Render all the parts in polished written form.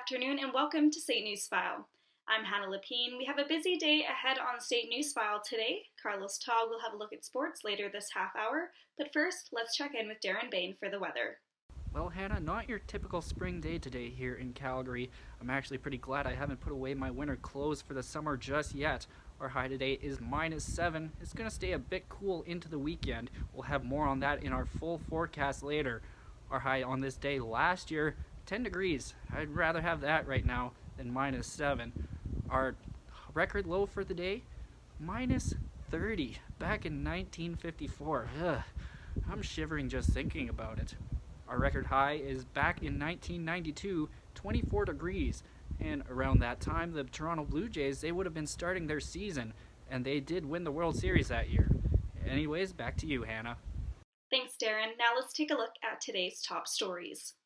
afternoon and welcome to SAIT Newsfile. I'm Hannah Lapine. We have a busy day ahead on SAIT Newsfile today. Carlos Tog will have a look at sports later this half hour, but first, let's check in with Darren Bain for the weather. Well, Hannah, not your typical spring day today here in Calgary. I'm actually pretty glad I haven't put away my winter clothes for the summer just yet. Our high today is -7. It's going to stay a bit cool into the weekend. We'll have more on that in our full forecast later. Our high on this day last year, 10 degrees. I'd rather have that right now than -7. Our record low for the day, -30, back in 1954. Ugh, I'm shivering just thinking about it. Our record high is back in 1992, 24 degrees. And around that time, the Toronto Blue Jays, they would have been starting their season, and they did win the World Series that year. Anyways, back to you, Hannah. Thanks, Darren. Now let's take a look at today's top stories.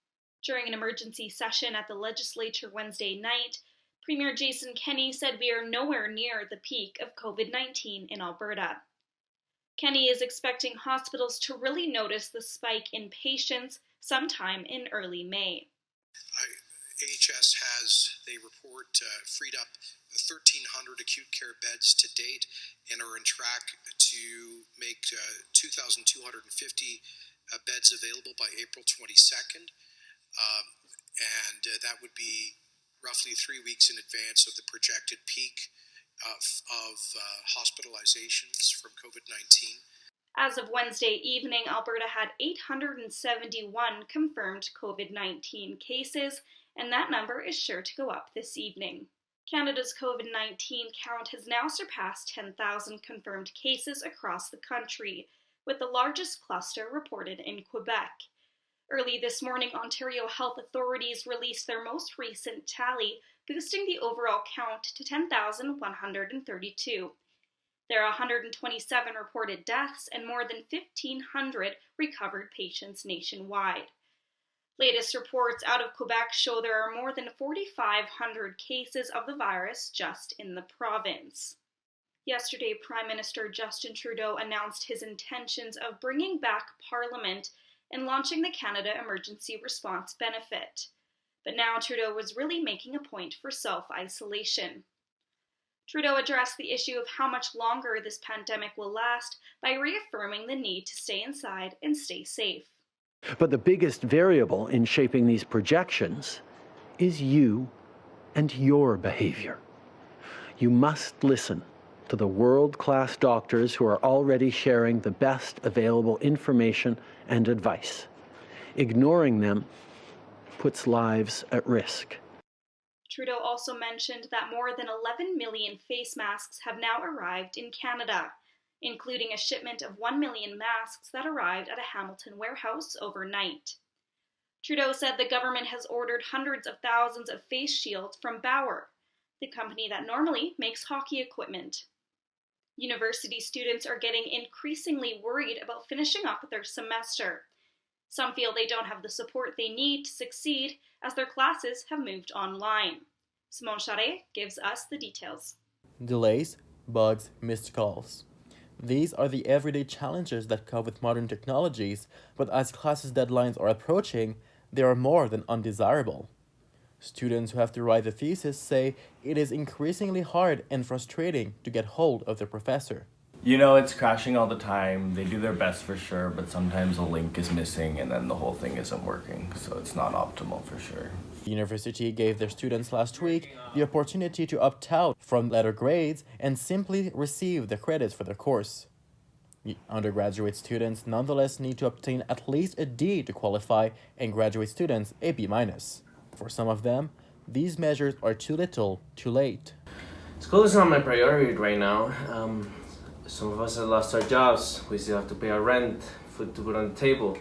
During an emergency session at the legislature Wednesday night, Premier Jason Kenney said we are nowhere near the peak of COVID-19 in Alberta. Kenney is expecting hospitals to really notice the spike in patients sometime in early May. AHS has, they report, freed up 1,300 acute care beds to date and are on track to make 2,250 beds available by April 22nd. And that would be roughly 3 weeks in advance of the projected peak of hospitalizations from COVID-19. As of Wednesday evening, Alberta had 871 confirmed COVID-19 cases, and that number is sure to go up this evening. Canada's COVID-19 count has now surpassed 10,000 confirmed cases across the country, with the largest cluster reported in Quebec. Early this morning, Ontario health authorities released their most recent tally, boosting the overall count to 10,132. There are 127 reported deaths and more than 1,500 recovered patients nationwide. Latest reports out of Quebec show there are more than 4,500 cases of the virus just in the province. Yesterday, Prime Minister Justin Trudeau announced his intentions of bringing back Parliament and launching the Canada Emergency Response Benefit. But now Trudeau was really making a point for self-isolation. Trudeau addressed the issue of how much longer this pandemic will last by reaffirming the need to stay inside and stay safe. But the biggest variable in shaping these projections is you and your behavior. You must listen to the world-class doctors who are already sharing the best available information and advice. Ignoring them puts lives at risk. Trudeau also mentioned that more than 11 million face masks have now arrived in Canada, including a shipment of 1 million masks that arrived at a Hamilton warehouse overnight. Trudeau said the government has ordered hundreds of thousands of face shields from Bauer, the company that normally makes hockey equipment. University students are getting increasingly worried about finishing up their semester. Some feel they don't have the support they need to succeed as their classes have moved online. Simone Charret gives us the details. Delays, bugs, missed calls. These are the everyday challenges that come with modern technologies, but as classes' deadlines are approaching, they are more than undesirable. Students who have to write a thesis say it is increasingly hard and frustrating to get hold of their professor. You know, it's crashing all the time. They do their best for sure, but sometimes a link is missing and then the whole thing isn't working, so it's not optimal for sure. The university gave their students last week the opportunity to opt out from letter grades and simply receive the credits for their course. Undergraduate students nonetheless need to obtain at least a D to qualify, and graduate students a B-. For some of them, these measures are too little, too late. School is not my priority right now. Some of us have lost our jobs. We still have to pay our rent, food to put on the table,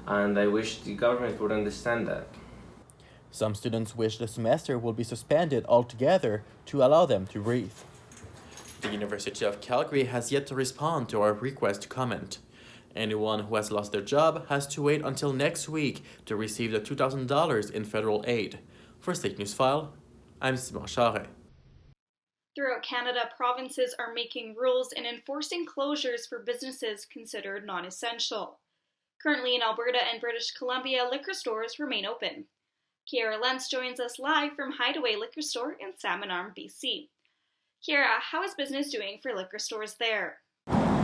and I wish the government would understand that. Some students wish the semester will be suspended altogether to allow them to breathe. The University of Calgary has yet to respond to our request to comment. Anyone who has lost their job has to wait until next week to receive the $2,000 in federal aid. For SAIT Newsfile, I'm Simone Charret. Throughout Canada, provinces are making rules and enforcing closures for businesses considered non-essential. Currently in Alberta and British Columbia, liquor stores remain open. Kiara Lentz joins us live from Hideaway Liquor Store in Salmon Arm, BC. Kiara, how is business doing for liquor stores there?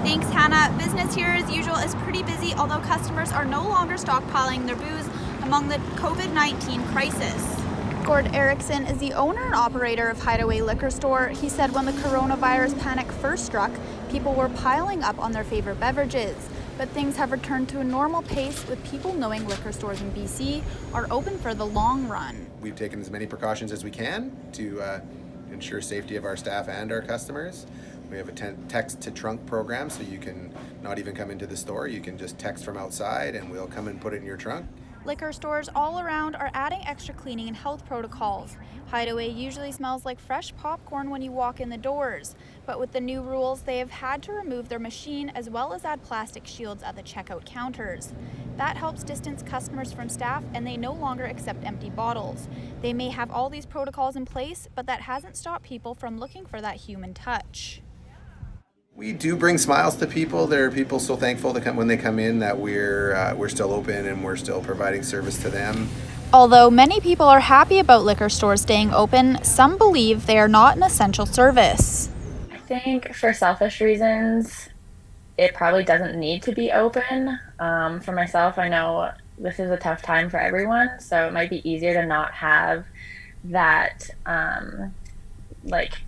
Thanks, Hannah. Business here, as usual, is pretty busy, although customers are no longer stockpiling their booze among the COVID-19 crisis. Gord Erickson is the owner and operator of Hideaway Liquor Store. He said when the coronavirus panic first struck, people were piling up on their favorite beverages. But things have returned to a normal pace, with people knowing liquor stores in BC are open for the long run. We've taken as many precautions as we can to ensure safety of our staff and our customers. We have a text to trunk program, so you can not even come into the store. You can just text from outside and we'll come and put it in your trunk. Liquor stores all around are adding extra cleaning and health protocols. Hideaway usually smells like fresh popcorn when you walk in the doors, but with the new rules, they have had to remove their machine as well as add plastic shields at the checkout counters. That helps distance customers from staff, and they no longer accept empty bottles. They may have all these protocols in place, but that hasn't stopped people from looking for that human touch. We do bring smiles to people. There are people so thankful to come when they come in that we're still open and we're still providing service to them. Although many people are happy about liquor stores staying open, some believe they are not an essential service. I think for selfish reasons, it probably doesn't need to be open. For myself, I know this is a tough time for everyone, so it might be easier to not have that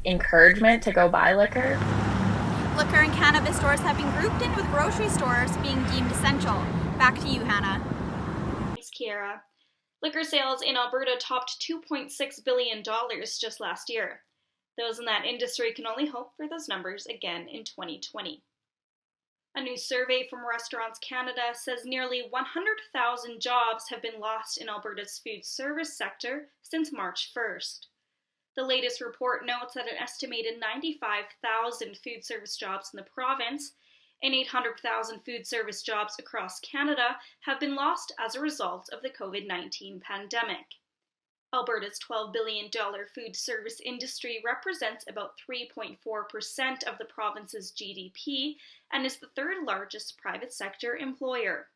encouragement to go buy liquor. Liquor and cannabis stores have been grouped in with grocery stores being deemed essential. Back to you, Hannah. Thanks, Kiara. Liquor sales in Alberta topped $2.6 billion just last year. Those in that industry can only hope for those numbers again in 2020. A new survey from Restaurants Canada says nearly 100,000 jobs have been lost in Alberta's food service sector since March 1st. The latest report notes that an estimated 95,000 food service jobs in the province and 800,000 food service jobs across Canada have been lost as a result of the COVID-19 pandemic. Alberta's $12 billion food service industry represents about 3.4% of the province's GDP and is the third largest private sector employer.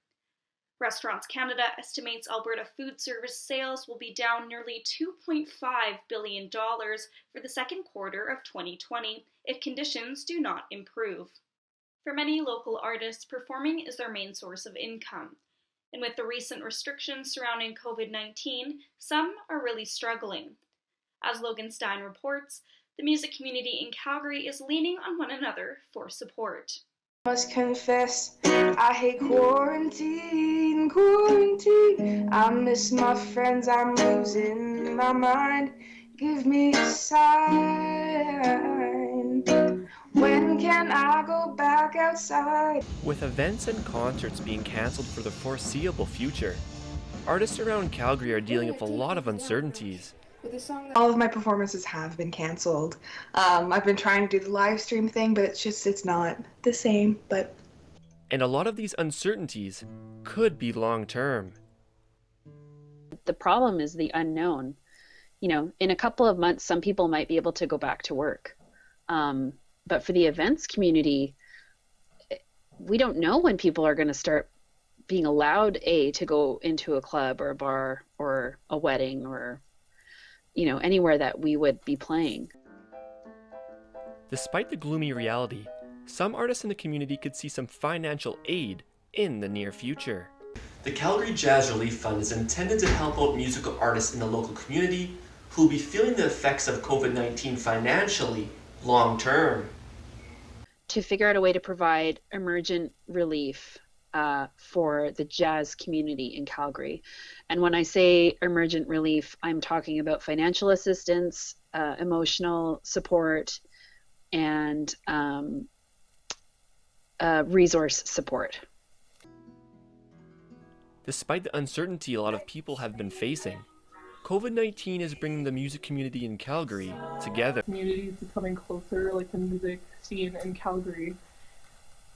Restaurants Canada estimates Alberta food service sales will be down nearly $2.5 billion for the second quarter of 2020 if conditions do not improve. For many local artists, performing is their main source of income. And with the recent restrictions surrounding COVID-19, some are really struggling. As Logan Stein reports, the music community in Calgary is leaning on one another for support. Must confess, I hate quarantine. I miss my friends, I'm losing my mind. Give me a sign. When can I go back outside? With events and concerts being cancelled for the foreseeable future, artists around Calgary are dealing with a lot of uncertainties. All of my performances have been canceled. I've been trying to do the live stream thing, but it's not the same. And a lot of these uncertainties could be long term. The problem is the unknown. You know, in a couple of months, some people might be able to go back to work. But for the events community, we don't know when people are going to start being allowed to go into a club or a bar or a wedding or anywhere that we would be playing. Despite the gloomy reality, some artists in the community could see some financial aid in the near future. The Calgary Jazz Relief Fund is intended to help out musical artists in the local community who will be feeling the effects of COVID-19 financially long term. To figure out a way to provide emergent relief for the jazz community in Calgary. And when I say emergent relief, I'm talking about financial assistance, emotional support, and resource support. Despite the uncertainty a lot of people have been facing, COVID-19 is bringing the music community in Calgary together. Community is becoming closer, like the music scene in Calgary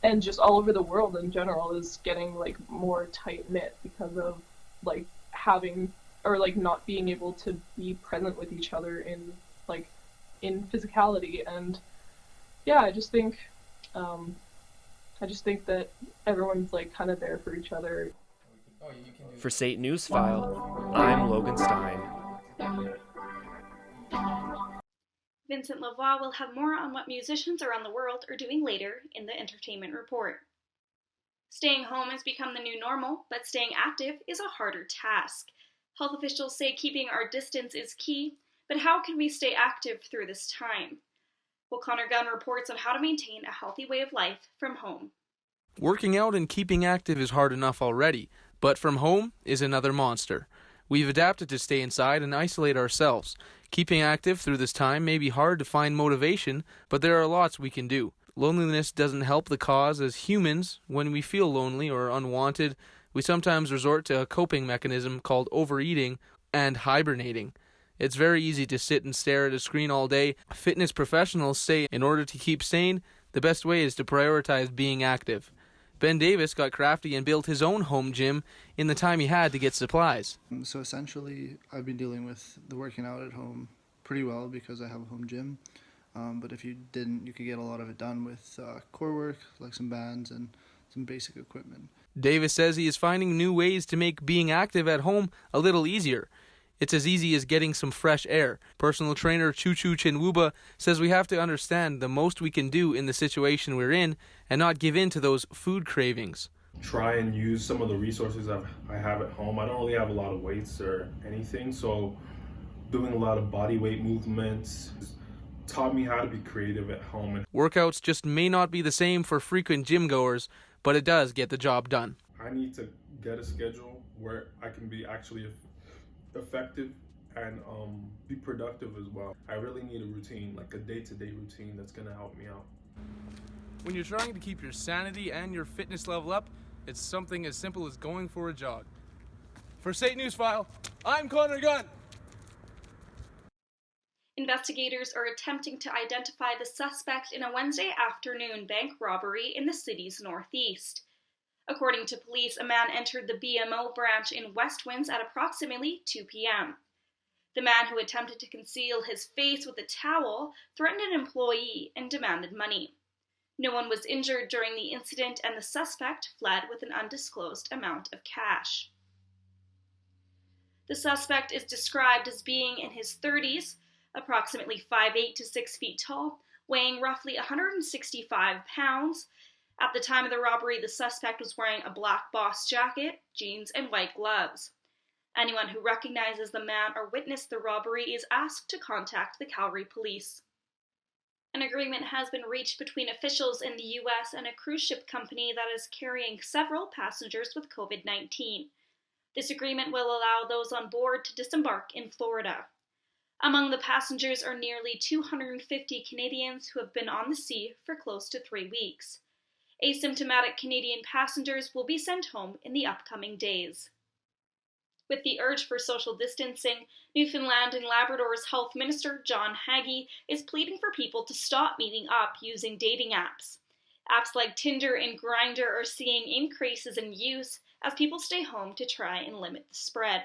and just all over the world in general is getting like more tight-knit because of like having or like not being able to be present with each other in physicality. And yeah, I just think that everyone's like kind of there for each other. For SAIT Newsfile, I'm Logan Stein. Vincent Lavoie will have more on what musicians around the world are doing later in the Entertainment Report. Staying home has become the new normal, but staying active is a harder task. Health officials say keeping our distance is key, but how can we stay active through this time? Well, Connor Gunn reports on how to maintain a healthy way of life from home. Working out and keeping active is hard enough already, but from home is another monster. We've adapted to stay inside and isolate ourselves. Keeping active through this time may be hard to find motivation, but there are lots we can do. Loneliness doesn't help the cause, as humans, when we feel lonely or unwanted, we sometimes resort to a coping mechanism called overeating and hibernating. It's very easy to sit and stare at a screen all day. Fitness professionals say in order to keep sane, the best way is to prioritize being active. Ben Davis got crafty and built his own home gym in the time he had to get supplies. So essentially, I've been dealing with the working out at home pretty well because I have a home gym. But if you didn't, you could get a lot of it done with core work, like some bands and some basic equipment. Davis says he is finding new ways to make being active at home a little easier. It's as easy as getting some fresh air. Personal trainer Chuchu Chinwuba says we have to understand the most we can do in the situation we're in and not give in to those food cravings. Try and use some of the resources I have at home. I don't really have a lot of weights or anything, so doing a lot of body weight movements taught me how to be creative at home. Workouts just may not be the same for frequent gym goers, but it does get the job done. I need to get a schedule where I can be actually effective and be productive as well. I really need a routine, like a day-to-day routine that's going to help me out. When you're trying to keep your sanity and your fitness level up, it's something as simple as going for a jog. For SAIT Newsfile, I'm Connor Gunn. Investigators are attempting to identify the suspect in a Wednesday afternoon bank robbery in the city's northeast. According to police, a man entered the BMO branch in West Winds at approximately 2 p.m. The man, who attempted to conceal his face with a towel, threatened an employee and demanded money. No one was injured during the incident, and the suspect fled with an undisclosed amount of cash. The suspect is described as being in his 30s, approximately 5'8" to 6 feet tall, weighing roughly 165 pounds. At the time of the robbery, the suspect was wearing a black Boss jacket, jeans, and white gloves. Anyone who recognizes the man or witnessed the robbery is asked to contact the Calgary Police. An agreement has been reached between officials in the U.S. and a cruise ship company that is carrying several passengers with COVID-19. This agreement will allow those on board to disembark in Florida. Among the passengers are nearly 250 Canadians who have been on the sea for close to 3 weeks. Asymptomatic Canadian passengers will be sent home in the upcoming days. With the urge for social distancing, Newfoundland and Labrador's Health Minister John Haggie is pleading for people to stop meeting up using dating apps. Apps like Tinder and Grindr are seeing increases in use as people stay home to try and limit the spread.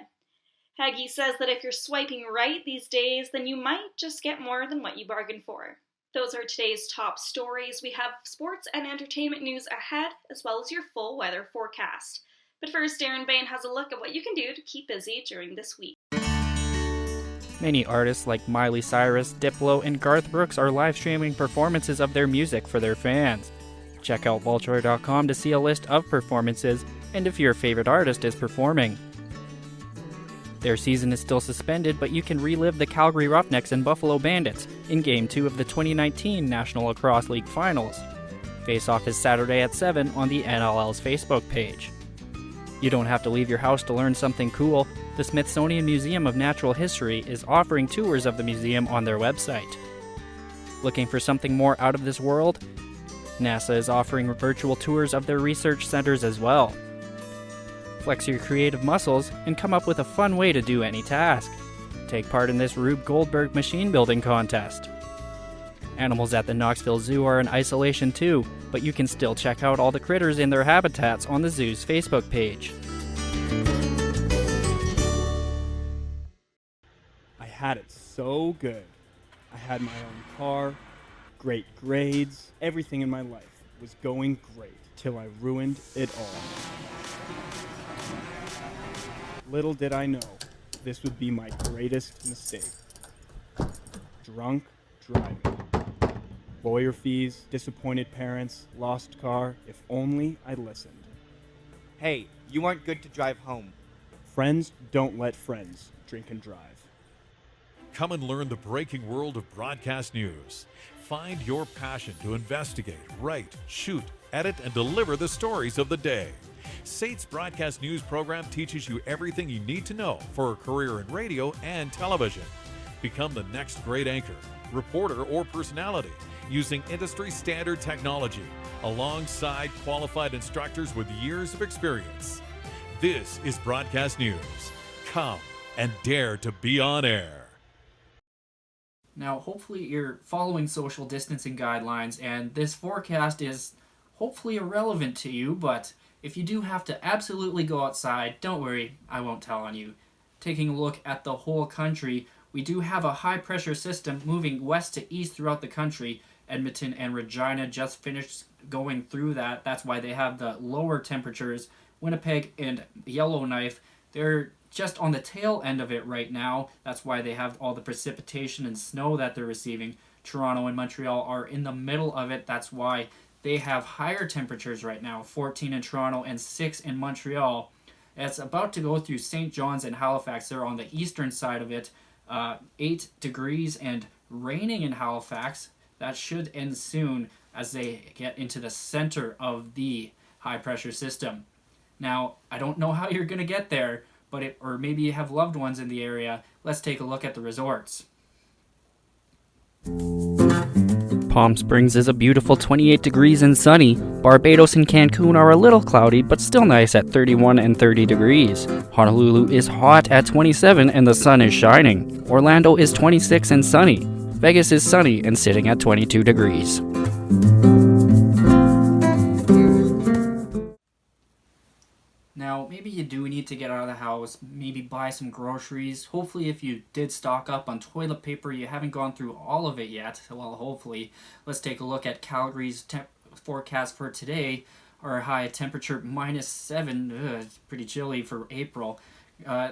Haggie says that if you're swiping right these days, then you might just get more than what you bargained for. Those are today's top stories. We have sports and entertainment news ahead, as well as your full weather forecast. But first, Darren Bain has a look at what you can do to keep busy during this week. Many artists like Miley Cyrus, Diplo, and Garth Brooks are live streaming performances of their music for their fans. Check out vulture.com to see a list of performances and if your favorite artist is performing. Their season is still suspended, but you can relive the Calgary Roughnecks and Buffalo Bandits in Game 2 of the 2019 National Lacrosse League Finals. Face-off is Saturday at 7 on the NLL's Facebook page. You don't have to leave your house to learn something cool. The Smithsonian Museum of Natural History is offering tours of the museum on their website. Looking for something more out of this world? NASA is offering virtual tours of their research centers as well. Flex your creative muscles and come up with a fun way to do any task. Take part in this Rube Goldberg machine building contest. Animals at the Knoxville Zoo are in isolation too, but you can still check out all the critters in their habitats on the zoo's Facebook page. I had it so good. I had my own car, great grades, everything in my life was going great, till I ruined it all. Little did I know, this would be my greatest mistake. Drunk driving. Lawyer fees, disappointed parents, lost car. If only I listened. Hey, you aren't good to drive home. Friends don't let friends drink and drive. Come and learn the breaking world of broadcast news. Find your passion to investigate, write, shoot, edit, and deliver the stories of the day. SAIT's broadcast news program teaches you everything you need to know for a career in radio and television. Become the next great anchor, reporter, or personality using industry standard technology alongside qualified instructors with years of experience. This is broadcast news. Come and dare to be on air. Now, hopefully you're following social distancing guidelines, and this forecast is hopefully irrelevant to you, but if you do have to absolutely go outside, don't worry, I won't tell on you. Taking a look at the whole country, we do have a high-pressure system moving west to east throughout the country. Edmonton and Regina just finished going through that. That's why they have the lower temperatures. Winnipeg and Yellowknife, they're just on the tail end of it right now. That's why they have all the precipitation and snow that they're receiving. Toronto and Montreal are in the middle of it. That's why they have higher temperatures right now, 14 in Toronto and 6 in Montreal. It's about to go through St. John's and Halifax. They're on the eastern side of it. 8 degrees and raining in Halifax. That should end soon as they get into the center of the high-pressure system. Now, I don't know how you're going to get there, or maybe you have loved ones in the area. Let's take a look at the resorts. Palm Springs is a beautiful 28 degrees and sunny. Barbados and Cancun are a little cloudy, but still nice at 31 and 30 degrees. Honolulu is hot at 27 and the sun is shining. Orlando is 26 and sunny. Vegas is sunny and sitting at 22 degrees. Now, maybe you do need to get out of the house, maybe buy some groceries. Hopefully, if you did stock up on toilet paper, you haven't gone through all of it yet. Well, hopefully. Let's take a look at Calgary's forecast for today. Our high temperature -7. It's pretty chilly for April.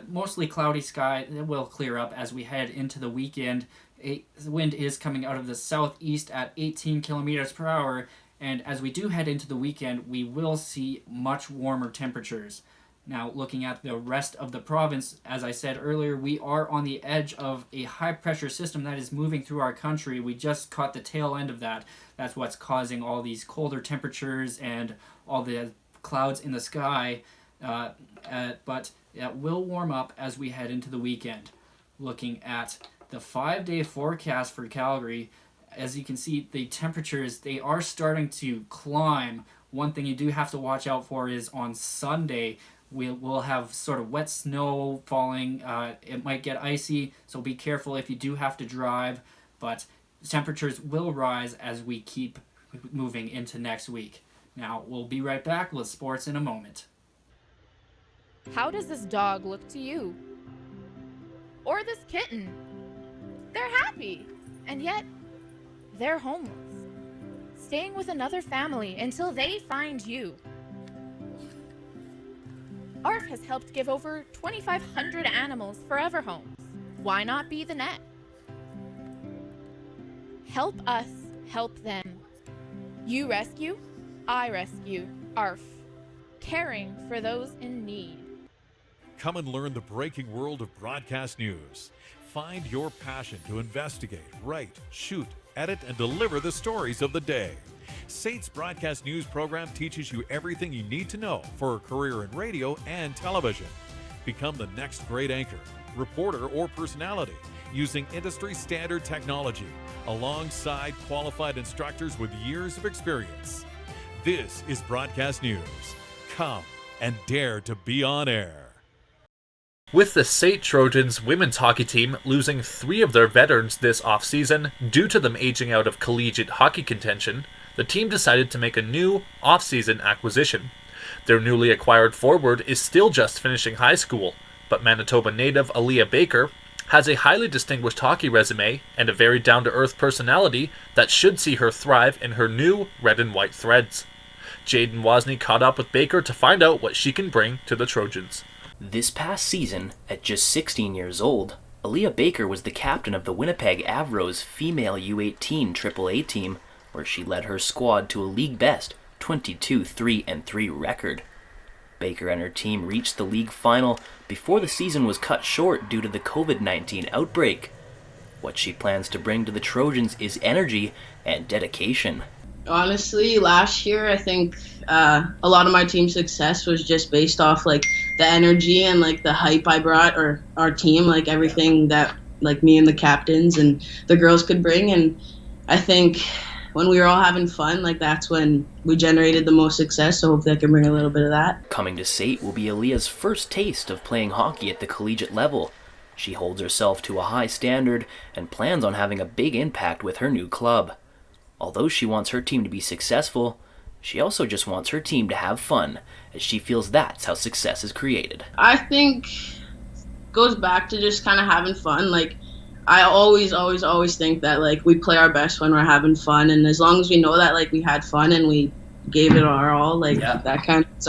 Mostly cloudy sky. It will clear up as we head into the weekend. The wind is coming out of the southeast at 18 kilometers per hour. And as we do head into the weekend, we will see much warmer temperatures. Now, looking at the rest of the province, as I said earlier, we are on the edge of a high-pressure system that is moving through our country. We just caught the tail end of that. That's what's causing all these colder temperatures and all the clouds in the sky. But it will warm up as we head into the weekend. Looking at the 5-day forecast for Calgary, as you can see, the temperatures, they are starting to climb. One thing you do have to watch out for is on Sunday, we'll have sort of wet snow falling. It might get icy, so be careful if you do have to drive. But temperatures will rise as we keep moving into next week. Now, we'll be right back with sports in a moment. How does this dog look to you? Or this kitten? They're happy, and yet they're homeless, staying with another family until they find you. ARF has helped give over 2,500 animals forever homes. Why not be the net? Help us help them. You rescue, I rescue. ARF, caring for those in need. Come and learn the breaking world of broadcast news. Find your passion to investigate, write, shoot, edit, and deliver the stories of the day. SAIT's broadcast news program teaches you everything you need to know for a career in radio and television. Become the next great anchor, reporter, or personality using industry standard technology alongside qualified instructors with years of experience. This is broadcast news. Come and dare to be on air. With the SAIT Trojans women's hockey team losing 3 of their veterans this offseason due to them aging out of collegiate hockey contention, the team decided to make a new offseason acquisition. Their newly acquired forward is still just finishing high school, but Manitoba native Aaliyah Baker has a highly distinguished hockey resume and a very down-to-earth personality that should see her thrive in her new red and white threads. Jaden Wozni caught up with Baker to find out what she can bring to the Trojans. This past season, at just 16 years old, Aaliyah Baker was the captain of the Winnipeg Avros female U18 AAA team, where she led her squad to a league-best 22-3-3 record. Baker and her team reached the league final before the season was cut short due to the COVID-19 outbreak. What she plans to bring to the Trojans is energy and dedication. Honestly, last year I think a lot of my team's success was just based off like the energy and like the hype I brought, or our team, like everything that like me and the captains and the girls could bring. And I think when we were all having fun, like that's when we generated the most success. So hopefully I can bring a little bit of that. Coming to SAIT will be Aaliyah's first taste of playing hockey at the collegiate level. She holds herself to a high standard and plans on having a big impact with her new club. Although she wants her team to be successful, she also just wants her team to have fun, as she feels that's how success is created. I think goes back to just kind of having fun. Like I always think that like we play our best when we're having fun, and as long as we know that like we had fun and we gave it our all, like that kind of is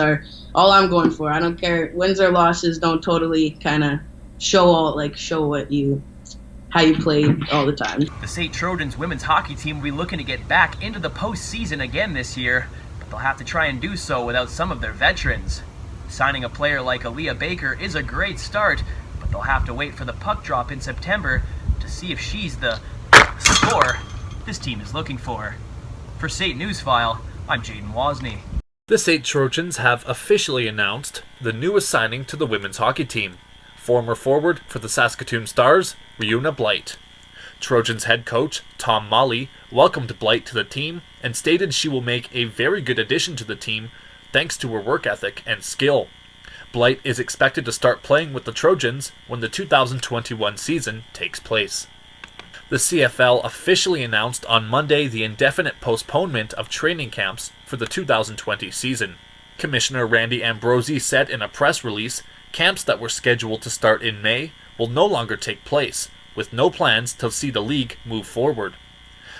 all I'm going for. I don't care wins or losses. Don't totally kind of show how you played all the time. The SAIT Trojans women's hockey team will be looking to get back into the postseason again this year, but they'll have to try and do so without some of their veterans. Signing a player like Aaliyah Baker is a great start, but they'll have to wait for the puck drop in September to see if she's the score this team is looking for. For SAIT Newsfile, I'm Jaden Wozni. The SAIT Trojans have officially announced the newest signing to the women's hockey team. Former forward for the Saskatoon Stars, Riuna Blight. Trojans head coach Tom Molley welcomed Blight to the team and stated she will make a very good addition to the team thanks to her work ethic and skill. Blight is expected to start playing with the Trojans when the 2021 season takes place. The CFL officially announced on Monday the indefinite postponement of training camps for the 2020 season. Commissioner Randy Ambrosie said in a press release, camps that were scheduled to start in May will no longer take place, with no plans to see the league move forward.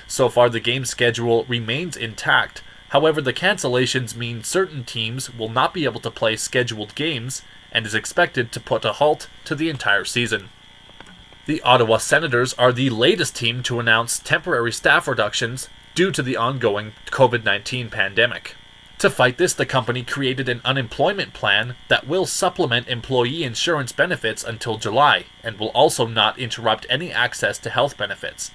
So far, the game schedule remains intact. However, the cancellations mean certain teams will not be able to play scheduled games and is expected to put a halt to the entire season. The Ottawa Senators are the latest team to announce temporary staff reductions due to the ongoing COVID-19 pandemic. To fight this, the company created an unemployment plan that will supplement employee insurance benefits until July and will also not interrupt any access to health benefits.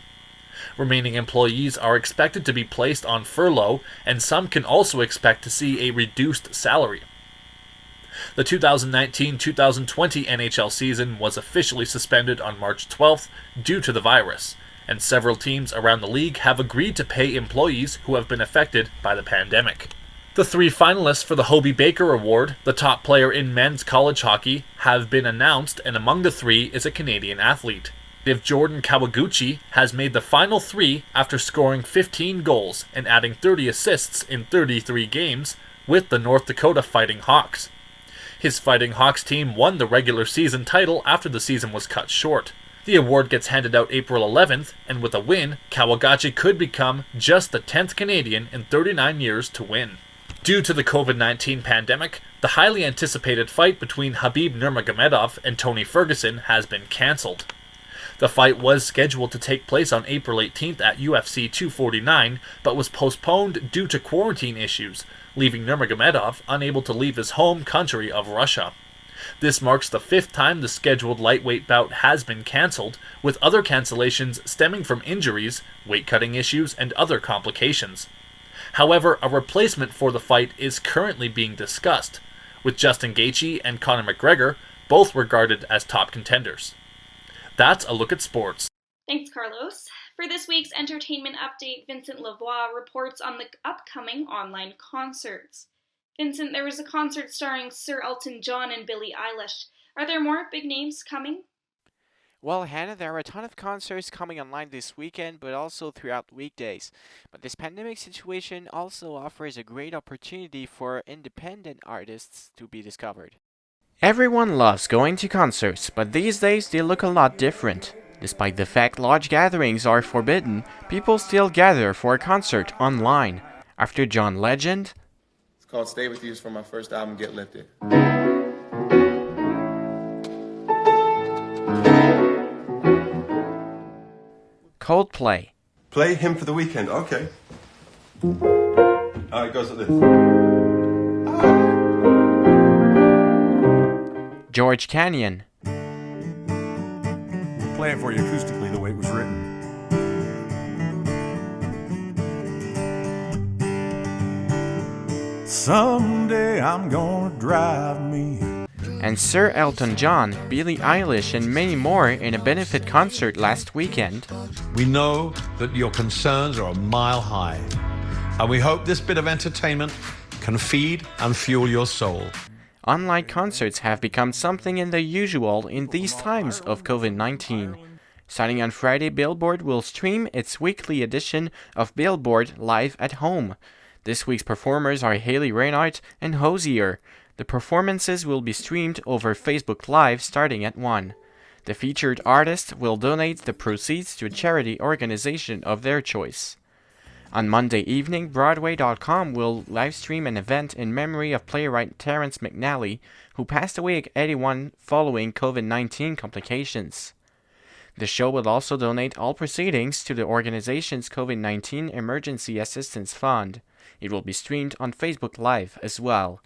Remaining employees are expected to be placed on furlough, and some can also expect to see a reduced salary. The 2019-2020 NHL season was officially suspended on March 12th due to the virus, and several teams around the league have agreed to pay employees who have been affected by the pandemic. The 3 finalists for the Hobey Baker Award, the top player in men's college hockey, have been announced, and among the 3 is a Canadian athlete. Jordan Kawaguchi has made the final 3 after scoring 15 goals and adding 30 assists in 33 games with the North Dakota Fighting Hawks. His Fighting Hawks team won the regular season title after the season was cut short. The award gets handed out April 11th, and with a win, Kawaguchi could become just the 10th Canadian in 39 years to win. Due to the COVID-19 pandemic, the highly anticipated fight between Khabib Nurmagomedov and Tony Ferguson has been cancelled. The fight was scheduled to take place on April 18th at UFC 249, but was postponed due to quarantine issues, leaving Nurmagomedov unable to leave his home country of Russia. This marks the 5th time the scheduled lightweight bout has been cancelled, with other cancellations stemming from injuries, weight-cutting issues, and other complications. However, a replacement for the fight is currently being discussed, with Justin Gaethje and Conor McGregor both regarded as top contenders. That's a look at sports. Thanks, Carlos. For this week's entertainment update, Vincent Lavoie reports on the upcoming online concerts. Vincent, there was a concert starring Sir Elton John and Billie Eilish. Are there more big names coming? Well, Hannah, there are a ton of concerts coming online this weekend, but also throughout weekdays. But this pandemic situation also offers a great opportunity for independent artists to be discovered. Everyone loves going to concerts, but these days they look a lot different. Despite the fact large gatherings are forbidden, people still gather for a concert online. After John Legend, it's called Stay With You, from my first album, Get Lifted. Coldplay. Play Hymn for the Weekend, okay. It goes like this. George Canyon. We'll play it for you acoustically the way it was written. Someday I'm gonna drive me. And Sir Elton John, Billie Eilish, and many more in a benefit concert last weekend. We know that your concerns are a mile high, and we hope this bit of entertainment can feed and fuel your soul. Online concerts have become something unusual in these times of COVID-19. Starting on Friday, Billboard will stream its weekly edition of Billboard Live at Home. This week's performers are Haley Reinhardt and Hozier. The performances will be streamed over Facebook Live starting at 1. The featured artist will donate the proceeds to a charity organization of their choice. On Monday evening, Broadway.com will livestream an event in memory of playwright Terrence McNally, who passed away at 81 following COVID-19 complications. The show will also donate all proceedings to the organization's COVID-19 Emergency Assistance Fund. It will be streamed on Facebook Live as well.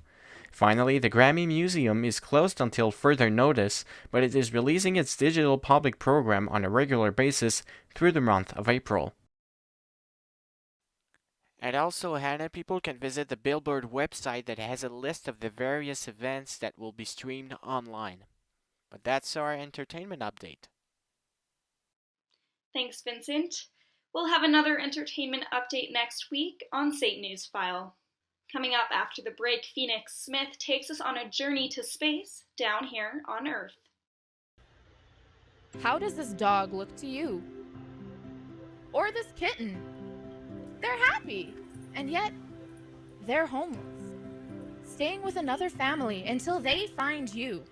Finally, the Grammy Museum is closed until further notice, but it is releasing its digital public program on a regular basis through the month of April. And also, Hannah, people can visit the Billboard website that has a list of the various events that will be streamed online. But that's our entertainment update. Thanks, Vincent. We'll have another entertainment update next week on SAIT Newsfile. Coming up after the break, Phoenix Smith takes us on a journey to space down here on Earth. How does this dog look to you? Or this kitten? They're happy, and yet they're homeless, staying with another family until they find you.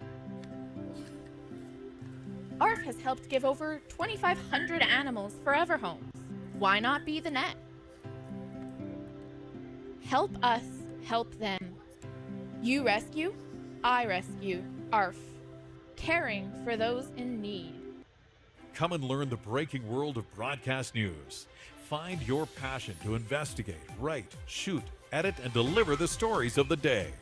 ARF has helped give over 2,500 animals forever homes. Why not be the net? Help us help them. You rescue, I rescue. ARF, caring for those in need. Come and learn the breaking world of broadcast news. Find your passion to investigate, write, shoot, edit, and deliver the stories of the day.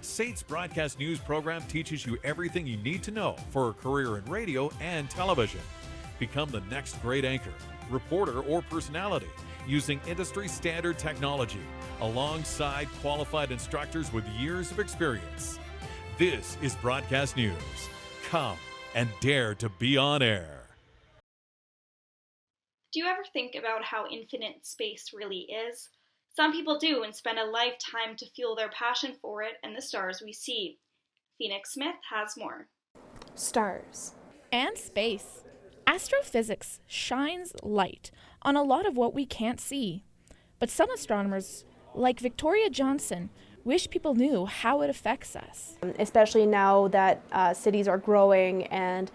SAIT's broadcast news program teaches you everything you need to know for a career in radio and television. Become the next great anchor, reporter, or personality using industry-standard technology alongside qualified instructors with years of experience. This is Broadcast News. Come and dare to be on air. Do you ever think about how infinite space really is? Some people do and spend a lifetime to fuel their passion for it and the stars we see. Phoenix Smith has more. Stars. And space. Astrophysics shines light on a lot of what we can't see. But some astronomers, like Victoria Johnson, wish people knew how it affects us. Especially now that cities are growing and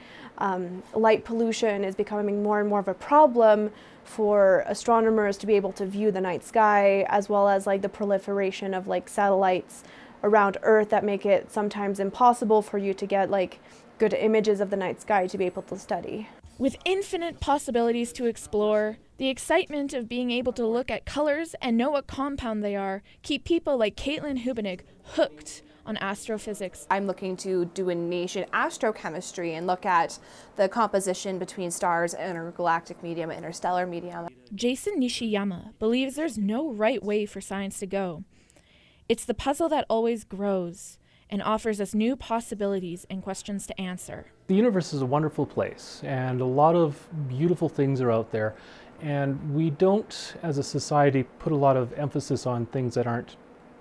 light pollution is becoming more and more of a problem for astronomers to be able to view the night sky, as well as like the proliferation of like satellites around Earth that make it sometimes impossible for you to get like good images of the night sky to be able to study. With infinite possibilities to explore, the excitement of being able to look at colors and know what compound they are keep people like Caitlin Hubenig hooked on astrophysics. I'm looking to do a niche in astrochemistry and look at the composition between stars, intergalactic medium, interstellar medium. Jason Nishiyama believes there's no right way for science to go. It's the puzzle that always grows and offers us new possibilities and questions to answer. The universe is a wonderful place, and a lot of beautiful things are out there, and we don't, as a society, put a lot of emphasis on things that aren't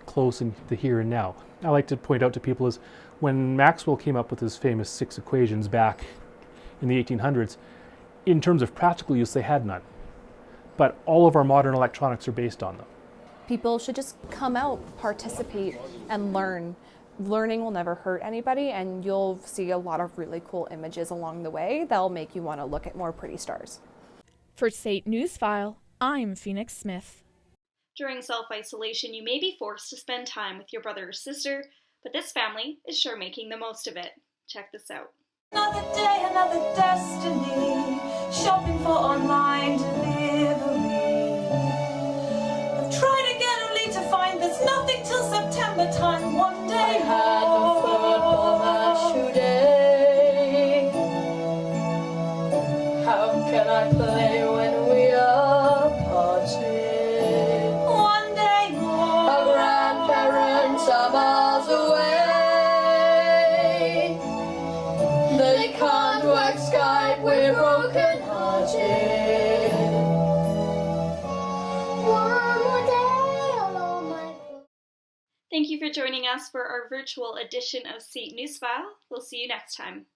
close in the here and now. I like to point out to people is when Maxwell came up with his famous 6 equations back in the 1800s, in terms of practical use, they had none. But all of our modern electronics are based on them. People should just come out, participate, and learn. Learning will never hurt anybody, and you'll see a lot of really cool images along the way that'll make you want to look at more pretty stars. For SAIT Newsfile, I'm Phoenix Smith. During self-isolation, you may be forced to spend time with your brother or sister, but this family is sure making the most of it. Check this out. Another day, another destiny, shopping for online delivery. wait till September time one day. I had no football match today. How can I play when we are parted? One day more. Our grandparents are miles away. They can't work Skype, we're broken hearted. One more day alone, my Thank you for joining us for our virtual edition of SAIT Newsfile. We'll see you next time.